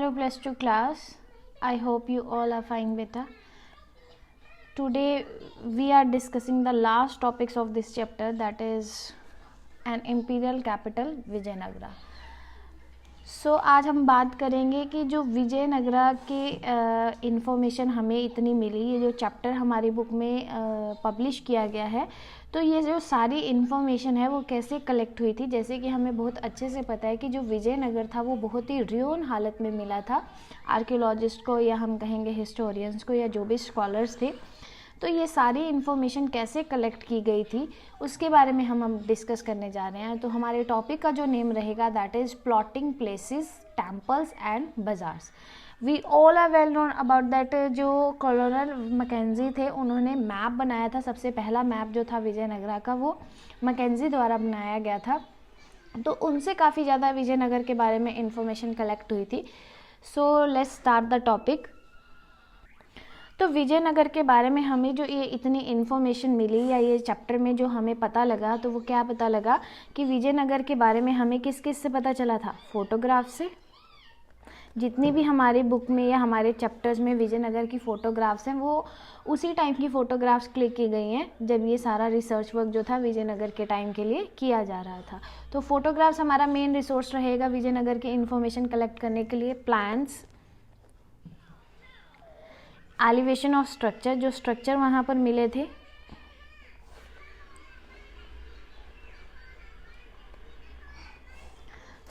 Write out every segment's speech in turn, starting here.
Hello plus 2 class. I hope you all are fine beta. Today we are discussing the last topics of this chapter, that is an imperial capital Vijayanagara. आज हम बात करेंगे कि जो विजयनगरा के information हमें इतनी मिली, ये जो चैप्टर हमारी बुक में पब्लिश किया गया है, तो ये जो सारी इन्फॉर्मेशन है वो कैसे कलेक्ट हुई थी. जैसे कि हमें बहुत अच्छे से पता है कि जो विजयनगर था वो बहुत ही रुइन हालत में मिला था आर्कियोलॉजिस्ट को, या हम कहेंगे हिस्टोरियंस को, या जो भी स्कॉलर्स थे. तो ये सारी इन्फॉर्मेशन कैसे कलेक्ट की गई थी उसके बारे में हम डिस्कस करने जा रहे हैं. तो हमारे टॉपिक का जो नेम रहेगा that is plotting places, temples and bazaars. We all are well known about that. जो कॉलोनल मैकेंजी थे उन्होंने मैप बनाया था. सबसे पहला मैप जो था विजयनगरा का वो मैकेंजी द्वारा बनाया गया था. तो उनसे काफ़ी ज़्यादा विजयनगर के बारे में इंफॉर्मेशन कलेक्ट हुई थी. So let's start the topic. तो विजयनगर के बारे में हमें जो ये इतनी इन्फॉर्मेशन मिली, या ये चैप्टर में जो हमें पता लगा, तो वो क्या पता लगा कि विजयनगर के बारे में हमें किस किस से पता चला था. फोटोग्राफ से. जितनी भी हमारी बुक में या हमारे चैप्टर्स में विजयनगर की फ़ोटोग्राफ्स हैं वो उसी टाइम की फ़ोटोग्राफ्स क्लिक की गई हैं जब ये सारा रिसर्च वर्क जो था विजयनगर के टाइम के लिए किया जा रहा था. तो फोटोग्राफ्स हमारा मेन रिसोर्स रहेगा विजयनगर की इन्फॉर्मेशन कलेक्ट करने के लिए. प्लान्स, एलिवेशन ऑफ स्ट्रक्चर, जो स्ट्रक्चर वहाँ पर मिले थे,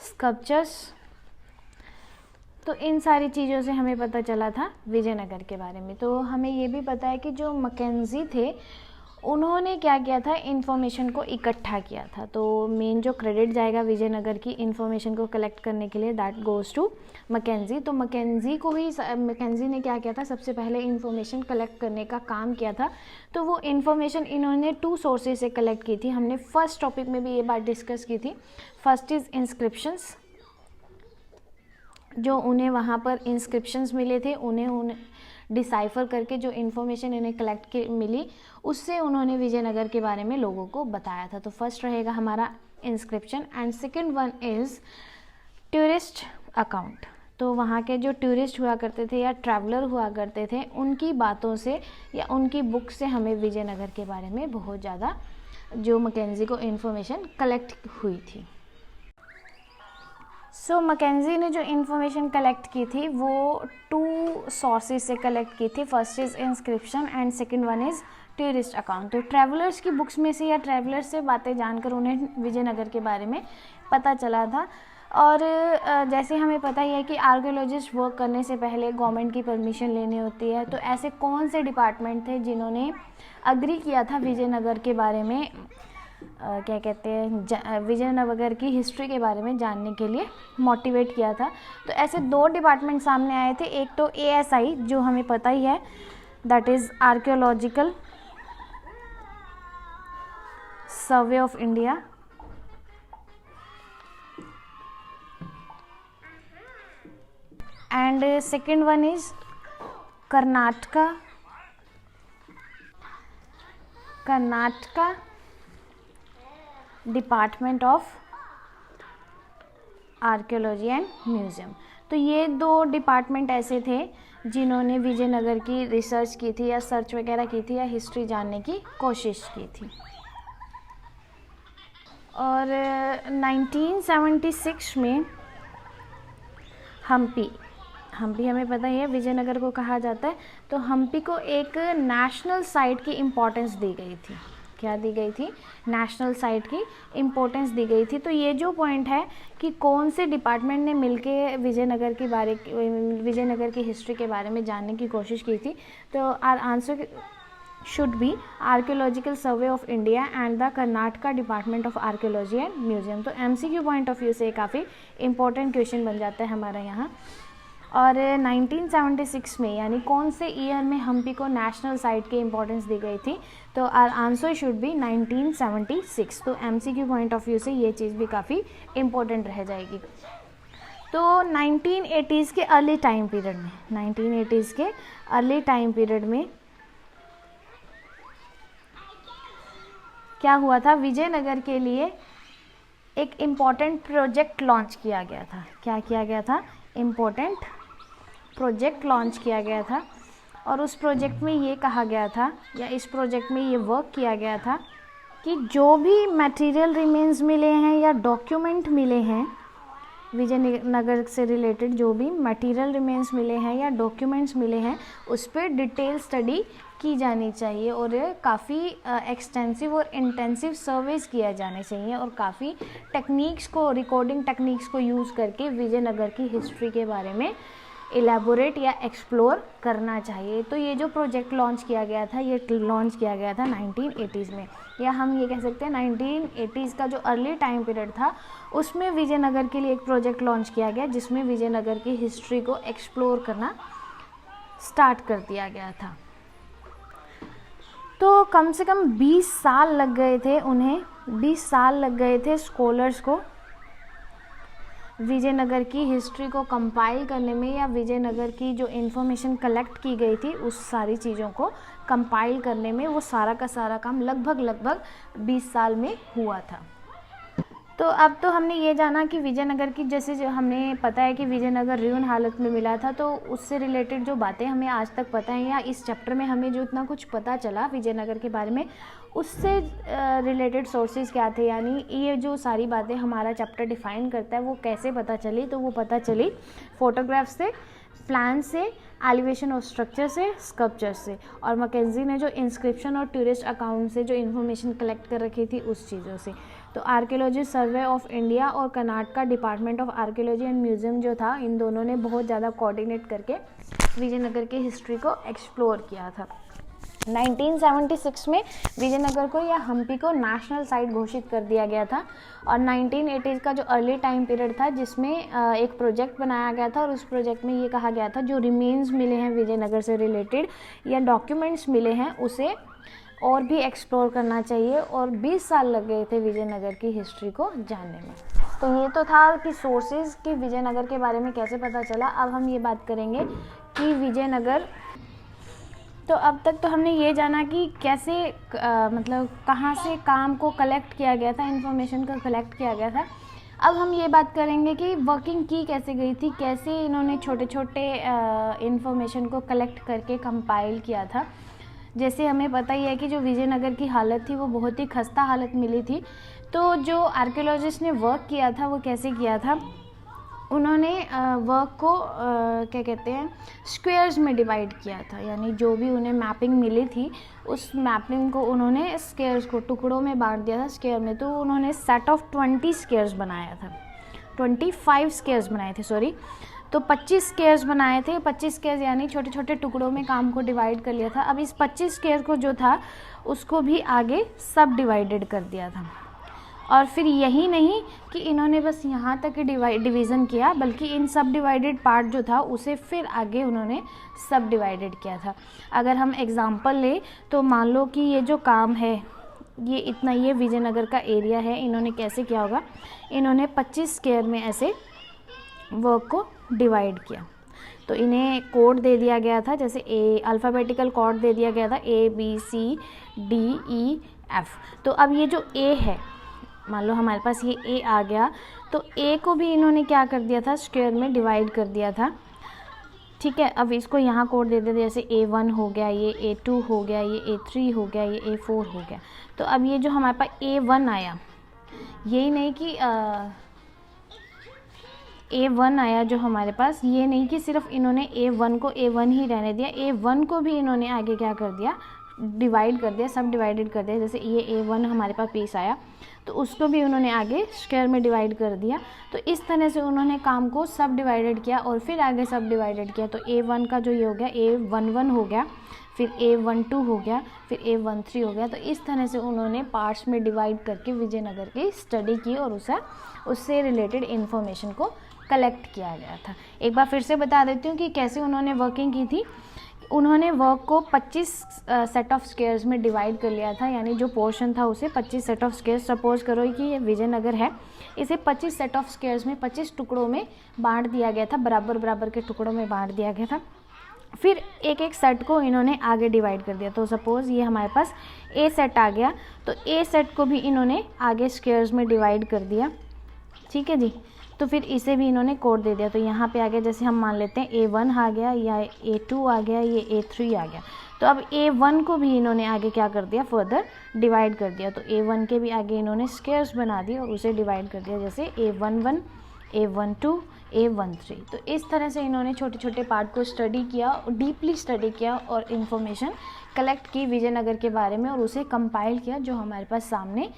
स्कल्पचर्स. तो इन सारी चीज़ों से हमें पता चला था विजयनगर के बारे में. तो हमें ये भी पता है कि जो मैकेंजी थे उन्होंने क्या किया था, इन्फॉर्मेशन को इकट्ठा किया था. तो मेन जो क्रेडिट जाएगा विजयनगर की इन्फॉर्मेशन को कलेक्ट करने के लिए दैट गोज़ टू मैकेंजी. तो मैकेंजी ने क्या किया था, सबसे पहले इन्फॉर्मेशन कलेक्ट करने का काम किया था. तो वो इन्फॉर्मेशन इन्होंने 2 सोर्सेज से कलेक्ट की थी. हमने फर्स्ट टॉपिक में भी ये बात डिस्कस की थी. First is inscriptions. जो उन्हें वहाँ पर इंस्क्रिप्शंस मिले थे, उन्हें डिसाइफर करके जो इन्फॉर्मेशन इन्हें कलेक्ट की मिली उससे उन्होंने विजयनगर के बारे में लोगों को बताया था. तो फर्स्ट रहेगा हमारा inscription. And second one is tourist account. तो वहाँ के जो टूरिस्ट हुआ करते थे या ट्रैवलर हुआ करते थे उनकी बातों से या उनकी बुक से हमें विजयनगर के बारे में बहुत ज़्यादा जो मैकेंजी को इन्फॉर्मेशन कलेक्ट हुई थी. मैकेंजी ने जो इन्फॉर्मेशन कलेक्ट की थी वो 2 सोर्सेज से कलेक्ट की थी. First is inscription and second one is tourist account. तो ट्रैवलर्स की बुक्स में से या ट्रैवलर्स से बातें जानकर उन्हें विजयनगर के बारे में पता चला था. और जैसे हमें पता ही है कि आर्कियोलॉजिस्ट वर्क करने से पहले गवर्नमेंट की परमिशन लेनी होती है. तो ऐसे कौन से डिपार्टमेंट थे जिन्होंने अग्री किया था विजयनगर के बारे में क्या कहते हैं, विजयनगर की हिस्ट्री के बारे में जानने के लिए मोटिवेट किया था. तो ऐसे 2 डिपार्टमेंट सामने आए थे. एक तो ASI जो हमें पता ही है that is archaeological survey of India. And second one is Karnataka department of archaeology and museum. तो ये 2 डिपार्टमेंट ऐसे थे जिन्होंने विजयनगर की रिसर्च की थी या सर्च वगैरह की थी या हिस्ट्री जानने की कोशिश की थी. और 1976 में हम्पी हमें पता ही है विजयनगर को कहा जाता है. तो हम्पी को एक नेशनल साइट की इम्पोर्टेंस दी गई थी. क्या दी गई थी, नेशनल साइट की इम्पोर्टेंस दी गई थी. तो ये जो पॉइंट है कि कौन से डिपार्टमेंट ने मिलके विजयनगर की हिस्ट्री के बारे में जानने की कोशिश की थी. तो our answer should be archaeological survey of India and the Karnataka department of archaeology and museum. तो MCQ पॉइंट ऑफ व्यू से काफ़ी इंपॉर्टेंट क्वेश्चन बन जाता है हमारा यहाँ. और 1976 में यानी कौन से ईयर में हम्पी को नेशनल साइट की इम्पोर्टेंस दी गई थी. तो आर आंसर शुड बी 1976. तो MCQ पॉइंट ऑफ व्यू से ये चीज़ भी काफ़ी इम्पोर्टेंट रह जाएगी. तो 1980s के अर्ली टाइम पीरियड में क्या हुआ था, विजयनगर के लिए एक इम्पॉर्टेंट प्रोजेक्ट लॉन्च किया गया था. क्या किया गया था, इम्पोर्टेंट प्रोजेक्ट लॉन्च किया गया था और उस प्रोजेक्ट में ये कहा गया था या इस प्रोजेक्ट में ये वर्क किया गया था कि जो भी मटेरियल रिमेन्स मिले हैं या डॉक्यूमेंट मिले हैं विजयनगर से रिलेटेड, जो भी मटेरियल रिमेन्स मिले हैं या डॉक्यूमेंट्स मिले हैं उस पर डिटेल स्टडी की जानी चाहिए और काफ़ी एक्सटेंसिव और इंटेंसिव सर्वेस किया जाने चाहिए और काफ़ी टेक्निक्स को, रिकॉर्डिंग टेक्निक्स को यूज़ करके विजयनगर की हिस्ट्री के बारे में इलेबोरेट या एक्सप्लोर करना चाहिए। तो ये जो प्रोजेक्ट लॉन्च किया गया था, ये लॉन्च किया गया था 1980s में, या हम ये कह सकते हैं 1980s का जो अर्ली टाइम पीरियड था उसमें विजयनगर के लिए एक प्रोजेक्ट लॉन्च किया गया जिसमें विजयनगर की हिस्ट्री को एक्सप्लोर करना स्टार्ट कर दिया गया था। तो कम से कम 20 साल लग गए थे उन्हें, 20 साल लग गए थे स्कॉलर्स को विजयनगर की हिस्ट्री को कंपाइल करने में या विजयनगर की जो इन्फॉर्मेशन कलेक्ट की गई थी उस सारी चीज़ों को कंपाइल करने में। वो सारा का सारा काम लगभग 20 साल में हुआ था। तो अब तो हमने ये जाना कि विजयनगर की, जैसे जो हमें पता है कि विजयनगर रुइन हालत में मिला था, तो उससे रिलेटेड जो बातें हमें आज तक पता हैं या इस चैप्टर में हमें जो इतना कुछ पता चला विजयनगर के बारे में, उससे रिलेटेड सोर्सेज क्या थे, यानी ये जो सारी बातें हमारा चैप्टर डिफ़ाइन करता है वो कैसे पता चली। तो वो पता चली फोटोग्राफ से, प्लान से, एलिवेशन ऑफ स्ट्रक्चर से, स्कल्पचर से, और मैकेंजी ने जो इंस्क्रिप्शन और टूरिस्ट अकाउंट से जो इन्फॉर्मेशन कलेक्ट कर रखी थी उस चीज़ों से। तो आर्कियोलॉजी सर्वे ऑफ इंडिया और Karnataka department of archaeology and museum जो था, इन दोनों ने बहुत ज़्यादा कोऑर्डिनेट करके विजयनगर की हिस्ट्री को एक्सप्लोर किया था। 1976 में विजयनगर को या हम्पी को नेशनल साइट घोषित कर दिया गया था और 1980s का जो अर्ली टाइम पीरियड था जिसमें एक प्रोजेक्ट बनाया गया था और उस प्रोजेक्ट में ये कहा गया था जो रिमेन्स मिले हैं विजयनगर से रिलेटेड या डॉक्यूमेंट्स मिले हैं उसे और भी एक्सप्लोर करना चाहिए। और 20 साल लग गए थे विजयनगर की हिस्ट्री को जानने में। तो ये तो था कि सोर्सेज कि विजयनगर के बारे में कैसे पता चला। अब हम ये बात करेंगे कि विजयनगर, तो अब तक तो हमने ये जाना कि कैसे मतलब कहाँ से काम को कलेक्ट किया गया था, इन्फॉर्मेशन को कलेक्ट किया गया था। अब हम ये बात करेंगे कि वर्किंग की कैसे गई थी, कैसे इन्होंने छोटे छोटे इन्फॉर्मेशन को कलेक्ट करके कंपाइल किया था। जैसे हमें पता ही है कि जो विजयनगर की हालत थी वो बहुत ही खस्ता हालत मिली थी। तो जो आर्कियोलॉजिस्ट ने वर्क किया था वो कैसे किया था, उन्होंने वर्क को क्या कहते हैं स्क्वेयर्स में डिवाइड किया था, यानी जो भी उन्हें मैपिंग मिली थी उस मैपिंग को उन्होंने स्क्वेयर्स को टुकड़ों में बांट दिया था स्क्वेयर में। तो उन्होंने सेट ऑफ 20 स्क्वेयर्स बनाया था, 25 स्क्वेयर्स बनाए थे सॉरी। तो 25 स्क्वेयर्स बनाए थे, 25 स्क्वेयर्स यानी छोटे छोटे टुकड़ों में काम को डिवाइड कर लिया था। अब इस 25 स्क्वेयर को जो था उसको भी आगे सब डिवाइडेड कर दिया था। और फिर यही नहीं कि इन्होंने बस यहाँ तक डिवीज़न किया, बल्कि इन सब डिवाइडेड पार्ट जो था उसे फिर आगे उन्होंने सब डिवाइडेड किया था। अगर हम एग्ज़ाम्पल लें तो मान लो कि ये जो काम है ये इतना, ये विजयनगर का एरिया है, इन्होंने कैसे किया होगा, इन्होंने 25 स्क्वायर में ऐसे वर्क को डिवाइड किया। तो इन्हें कोड दे दिया गया था, जैसे अल्फ़ाबेटिकल कोड दे दिया गया था ABCDEF। तो अब ये जो A है, मान लो हमारे पास ये A आ गया, तो A को भी इन्होंने क्या कर दिया था स्क्वायर में डिवाइड कर दिया था। ठीक है, अब इसको यहाँ कोड दे देते, जैसे A1 हो गया, ये A2 हो गया, ये A3 हो गया, ये A4 हो गया। तो अब ये जो हमारे पास A1 आया, यही नहीं कि A1 आया जो हमारे पास, ये नहीं कि सिर्फ इन्होंने A1 को A1 ही रहने दिया, A1 को भी इन्होंने आगे क्या कर दिया डिवाइड कर दिया, सब डिवाइडेड कर दिया। जैसे ये A1 हमारे पास पीस आया तो उसको भी उन्होंने आगे स्क्वायर में डिवाइड कर दिया। तो इस तरह से उन्होंने काम को सब डिवाइडेड किया और फिर आगे सब डिवाइडेड किया। तो A1 का जो ये हो गया A11 हो गया, फिर A12 हो गया, फिर A13 हो गया। तो इस तरह से उन्होंने पार्ट्स में डिवाइड करके विजयनगर की स्टडी की और उससे रिलेटेड इन्फॉर्मेशन को कलेक्ट किया गया था। एक बार फिर से बता देती हूँ कि कैसे उन्होंने वर्किंग की थी। उन्होंने वर्क को 25 सेट ऑफ स्क्वेयर्स में डिवाइड कर लिया था, यानी जो पोर्शन था उसे 25 सेट ऑफ स्क्वेयर्स, सपोज करो कि ये विजयनगर है, इसे 25 सेट ऑफ स्क्वेयर्स में 25 टुकड़ों में बांट दिया गया था, बराबर बराबर के टुकड़ों में बांट दिया गया था। फिर एक एक सेट को इन्होंने आगे डिवाइड कर दिया। तो सपोज़ ये हमारे पास A सेट आ गया, तो A सेट को भी इन्होंने आगे स्क्वेयर्स में डिवाइड कर दिया। ठीक है जी। तो फिर इसे भी इन्होंने कोड दे दिया। तो यहाँ पे आ गया, जैसे हम मान लेते हैं A1 आ गया या A2 आ गया, ये A3 आ गया। तो अब A1 को भी इन्होंने आगे क्या कर दिया, फर्दर डिवाइड कर दिया। तो A1 के भी आगे इन्होंने स्क्वायर्स बना दिए और उसे डिवाइड कर दिया, जैसे A11, A12, A13। तो इस तरह से इन्होंने छोटे छोटे पार्ट को स्टडी किया, डीपली स्टडी किया और इन्फॉर्मेशन कलेक्ट की विजयनगर के बारे में और उसे कंपाइल किया, जो हमारे पास सामने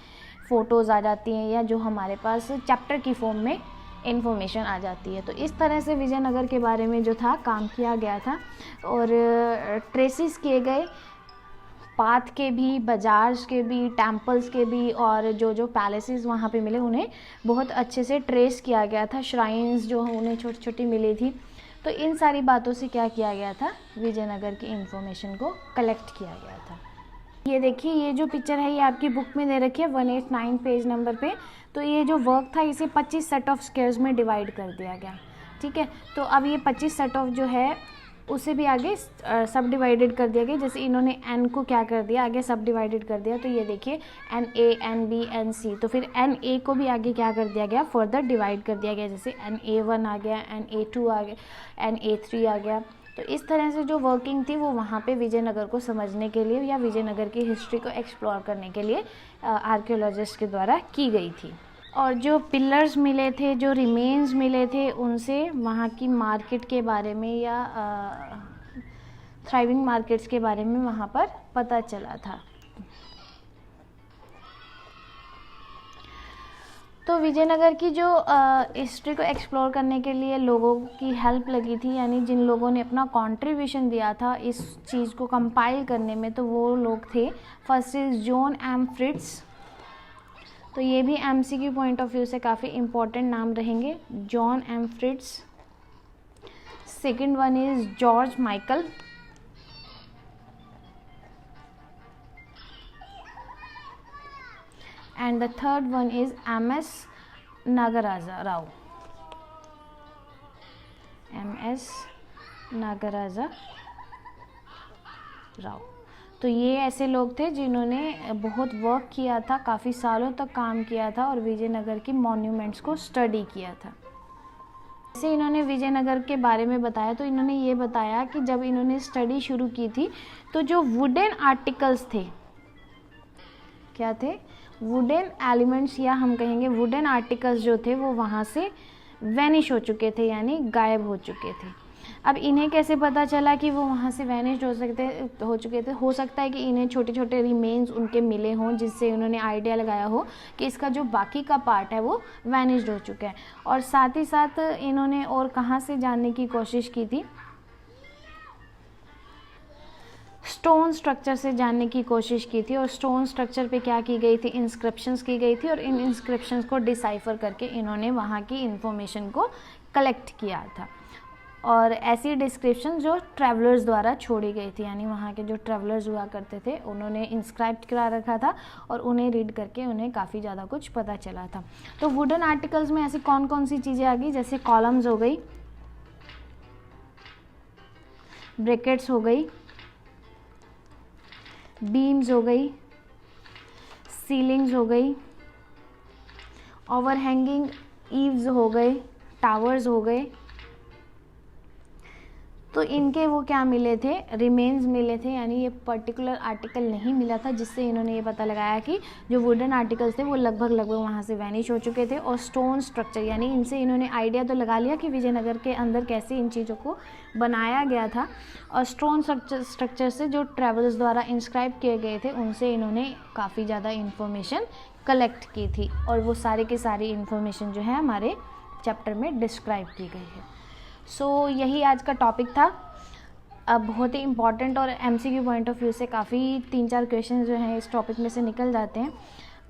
फ़ोटोज़ आ जाती हैं या जो हमारे पास चैप्टर की फॉर्म में इन्फॉर्मेशन आ जाती है। तो इस तरह से विजयनगर के बारे में जो था काम किया गया था और ट्रेसेस किए गए पाथ के भी, बाजार्स के भी, टेम्पल्स के भी, और जो जो पैलेसेस वहाँ पे मिले उन्हें बहुत अच्छे से ट्रेस किया गया था। श्राइन्स जो उन्हें छोटी छोटी मिली थी। तो इन सारी बातों से क्या किया गया था, विजयनगर की इन्फॉर्मेशन को कलेक्ट किया गया था। ये देखिए, ये जो पिक्चर है ये आपकी बुक में दे रखी है 189 पेज नंबर पे। तो ये जो वर्क था इसे 25 सेट ऑफ स्क्वायर्स में डिवाइड कर दिया गया, ठीक है। तो अब ये 25 सेट ऑफ जो है उसे भी आगे सब डिवाइडेड कर दिया गया। जैसे इन्होंने एन को क्या कर दिया, आगे सब डिवाइडेड कर दिया। तो ये देखिए NA, NB, NC। तो फिर NA को भी आगे क्या कर दिया गया, फर्दर डिवाइड कर दिया गया। जैसे NA1 आ गया, NA2 आ गया, NA3 आ गया। तो इस तरह से जो वर्किंग थी वो वहाँ पे विजयनगर को समझने के लिए या विजयनगर की हिस्ट्री को एक्सप्लोर करने के लिए आर्कियोलॉजिस्ट के द्वारा की गई थी। और जो पिलर्स मिले थे, जो रिमेन्स मिले थे, उनसे वहाँ की मार्केट के बारे में या थ्राइविंग मार्केट्स के बारे में वहाँ पर पता चला था। तो विजयनगर की जो हिस्ट्री को एक्सप्लोर करने के लिए लोगों की हेल्प लगी थी, यानी जिन लोगों ने अपना कंट्रीब्यूशन दिया था इस चीज़ को कंपाइल करने में, तो वो लोग थे, first is John M Fritz. तो ये भी MCQ पॉइंट ऑफ व्यू से काफ़ी इम्पोर्टेंट नाम रहेंगे, John M Fritz. Second one is George Michael. and the third one is MS Nagaraja Rao. MS Nagaraja Rao। तो ये ऐसे लोग थे जिन्होंने बहुत वर्क किया था, काफ़ी सालों तक काम किया था और विजयनगर की मॉन्यूमेंट्स को स्टडी किया था। जैसे इन्होंने विजयनगर के बारे में बताया, तो इन्होंने ये बताया कि जब इन्होंने स्टडी शुरू की थी तो जो वुडन आर्टिकल्स थे, क्या थे, वुडन एलिमेंट्स या हम कहेंगे वुडन आर्टिकल्स जो थे वो वहाँ से वैनिश हो चुके थे, यानी गायब हो चुके थे। अब इन्हें कैसे पता चला कि वो वहाँ से वैनिश हो चुके थे? हो सकता है कि इन्हें छोटे छोटे रिमेन्स उनके मिले हों, जिससे उन्होंने आइडिया लगाया हो कि इसका जो बाकी का पार्ट है वो वैनिश्ड हो चुका है। और साथ ही साथ इन्होंने और कहाँ से जानने की कोशिश की थी, स्टोन स्ट्रक्चर से जानने की कोशिश की थी। और स्टोन स्ट्रक्चर पे क्या की गई थी, इंस्क्रिप्शंस की गई थी और इन इंस्क्रिप्शंस को डिसाइफर करके इन्होंने वहाँ की इंफॉर्मेशन को कलेक्ट किया था। और ऐसी डिस्क्रिप्शन जो ट्रैवलर्स द्वारा छोड़ी गई थी, यानी वहाँ के जो ट्रैवलर्स हुआ करते थे उन्होंने इंस्क्राइब करा रखा था और उन्हें रीड करके उन्हें काफ़ी ज़्यादा कुछ पता चला था। तो वुडन आर्टिकल्स में ऐसी कौन कौन सी चीज़ें आ गई, जैसे कॉलम्स हो गई, ब्रैकेट्स हो गई, बीम्स हो गई, सीलिंग्स हो गई, ओवरहैंगिंग ईव्स हो गए, टावर्स हो गए। तो इनके वो क्या मिले थे, रिमेन्स मिले थे, यानी ये पर्टिकुलर आर्टिकल नहीं मिला था, जिससे इन्होंने ये पता लगाया कि जो वुडन आर्टिकल्स थे वो लगभग वहाँ से वैनिश हो चुके थे। और स्टोन स्ट्रक्चर, यानी इनसे इन्होंने आइडिया तो लगा लिया कि विजयनगर के अंदर कैसे इन चीज़ों को बनाया गया था। और स्टोन स्ट्रक्चर से जो ट्रैवलर्स द्वारा इंस्क्राइब किए गए थे उनसे इन्होंने काफ़ी ज़्यादा इन्फॉर्मेशन कलेक्ट की थी और वो सारे की सारी इन्फॉर्मेशन जो है हमारे चैप्टर में डिस्क्राइब की गई है। सो यही आज का टॉपिक था। अब बहुत ही इम्पॉर्टेंट और MCQ पॉइंट ऑफ व्यू से काफ़ी 3-4 क्वेश्चन जो हैं इस टॉपिक में से निकल जाते हैं।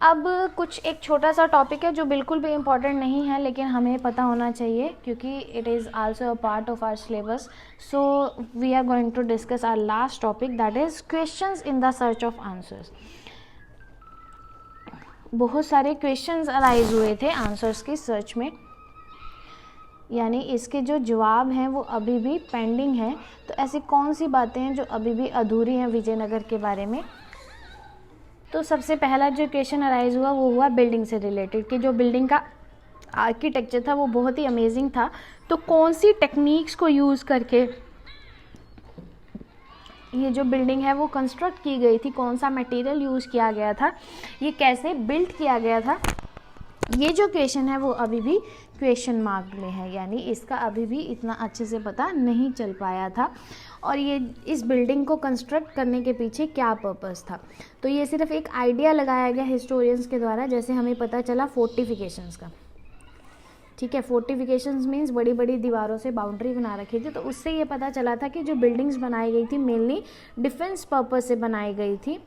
अब कुछ एक छोटा सा टॉपिक है जो बिल्कुल भी इम्पॉर्टेंट नहीं है, लेकिन हमें पता होना चाहिए क्योंकि it is also a part of our syllabus. So we are going to discuss our last topic, that is questions in the search of answers. बहुत सारे क्वेश्चंस अराइज हुए थे आंसर्स की सर्च में, यानी इसके जो जवाब हैं वो अभी भी पेंडिंग हैं। तो ऐसी कौन सी बातें हैं जो अभी भी अधूरी हैं विजयनगर के बारे में? तो सबसे पहला जो क्वेश्चन अराइज हुआ वो हुआ बिल्डिंग से रिलेटेड, कि जो बिल्डिंग का आर्किटेक्चर था वो बहुत ही अमेजिंग था। तो कौन सी टेक्निक्स को यूज़ करके ये जो बिल्डिंग है वो कंस्ट्रक्ट की गई थी, कौन सा मटेरियल यूज़ किया गया था, ये कैसे बिल्ड किया गया था, ये जो क्वेश्चन है वो अभी भी क्वेश्चन मार्क में है, यानी इसका अभी भी इतना अच्छे से पता नहीं चल पाया था। और ये इस बिल्डिंग को कंस्ट्रक्ट करने के पीछे क्या पर्पस था, तो ये सिर्फ एक आइडिया लगाया गया हिस्टोरियंस के द्वारा, जैसे हमें पता चला फोर्टिफिकेशंस का। ठीक है, फोर्टिफिकेशंस मीन्स बड़ी बड़ी दीवारों से बाउंड्री बना रखी थी, तो उससे ये पता चला था कि जो बिल्डिंग्स बनाई गई थी मेनली डिफेंस पर्पस से बनाई गई थी,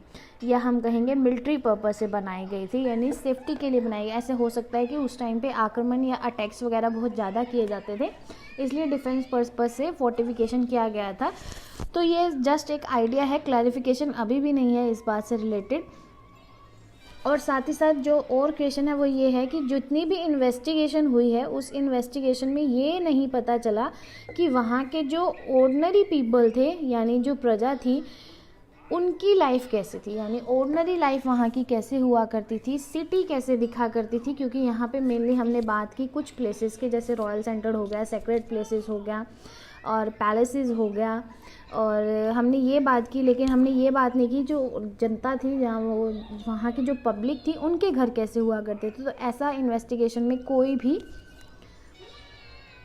या हम कहेंगे मिलिट्री पर्पस से बनाई गई थी, यानी सेफ्टी के लिए बनाई गई। ऐसे हो सकता है कि उस टाइम पे आक्रमण या अटैक्स वगैरह बहुत ज़्यादा किए जाते थे, इसलिए डिफेंस पर्पस से फोर्टिफिकेशन किया गया था। तो ये जस्ट एक आइडिया है, क्लैरिफिकेशन अभी भी नहीं है इस बात से रिलेटेड। और साथ ही साथ जो और क्वेश्चन है वो ये है कि जितनी भी इन्वेस्टिगेशन हुई है उस इन्वेस्टिगेशन में ये नहीं पता चला कि वहाँ के जो ऑर्डिनरी पीपल थे, यानी जो प्रजा थी, उनकी लाइफ कैसे थी, यानी ऑर्डिनरी लाइफ वहाँ की कैसे हुआ करती थी, सिटी कैसे दिखा करती थी। क्योंकि यहाँ पे मेनली हमने बात की कुछ प्लेसेस के, जैसे रॉयल सेंटर हो गया, सेक्रेट प्लेसेस हो गया और पैलेसेस हो गया, और हमने ये बात की, लेकिन हमने ये बात नहीं की जो जनता थी, जहाँ वो वहाँ की जो पब्लिक थी उनके घर कैसे हुआ करते थे। तो ऐसा इन्वेस्टिगेशन में कोई भी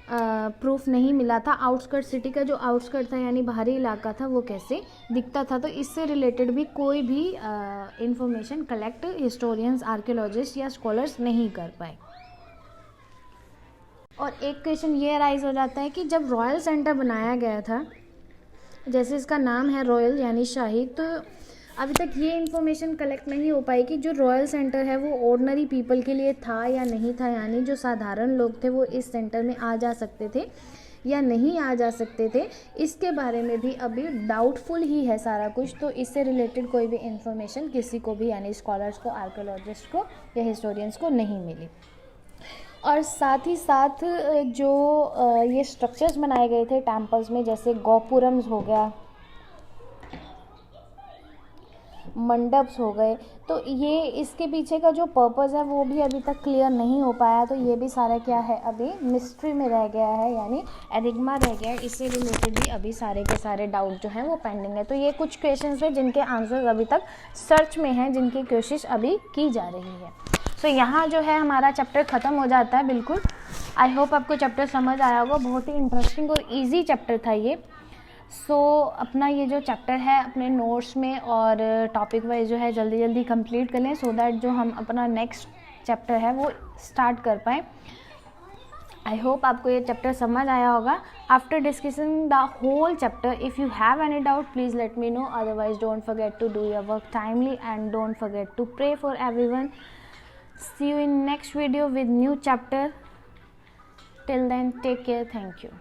प्रूफ नहीं मिला था। आउटस्कर्ट सिटी का जो आउटस्कर्ट था यानी बाहरी इलाका था वो कैसे दिखता था, तो इससे रिलेटेड भी कोई भी इंफॉर्मेशन कलेक्ट हिस्टोरियंस, आर्कियोलॉजिस्ट या स्कॉलर्स नहीं कर पाए। और एक क्वेश्चन ये अराइज हो जाता है कि जब रॉयल सेंटर बनाया गया था, जैसे इसका नाम है रॉयल यानी शाही, तो अभी तक ये इन्फॉर्मेशन कलेक्ट नहीं हो पाई कि जो रॉयल सेंटर है वो ऑर्डिनरी पीपल के लिए था या नहीं था, यानी जो साधारण लोग थे वो इस सेंटर में आ जा सकते थे या नहीं आ जा सकते थे। इसके बारे में भी अभी डाउटफुल ही है सारा कुछ। तो इससे रिलेटेड कोई भी इन्फॉर्मेशन किसी को भी, यानी स्कॉलर्स को, आर्कियोलॉजिस्ट को या हिस्टोरियंस को नहीं मिली। और साथ ही साथ जो ये स्ट्रक्चर्स बनाए गए थे टेम्पल्स में, जैसे गोपुरम्स हो गया, मंडप्स हो गए, तो ये इसके पीछे का जो पर्पस है वो भी अभी तक क्लियर नहीं हो पाया। तो ये भी सारा क्या है, अभी मिस्ट्री में रह गया है, यानी एनिग्मा रह गया है। इससे रिलेटेड भी अभी सारे के सारे डाउट जो हैं वो पेंडिंग है। तो ये कुछ क्वेश्चंस हैं जिनके आंसर्स अभी तक सर्च में हैं, जिनकी कोशिश अभी की जा रही है। तो यहाँ जो है हमारा चैप्टर ख़त्म हो जाता है बिल्कुल। आई होप आपको चैप्टर समझ आया होगा, बहुत ही इंटरेस्टिंग और ईजी चैप्टर था ये। अपना ये जो चैप्टर है अपने नोट्स में और टॉपिक वाइज जो है जल्दी जल्दी कंप्लीट कर लें, सो दैट जो हम अपना नेक्स्ट चैप्टर है वो स्टार्ट कर पाएँ। आई होप आपको ये चैप्टर समझ आया होगा। After discussing the whole chapter, if you have any doubt please let me know, otherwise don't forget to do your work timely and don't forget to pray for everyone. See you in next video with new chapter. Till then, take care. Thank you.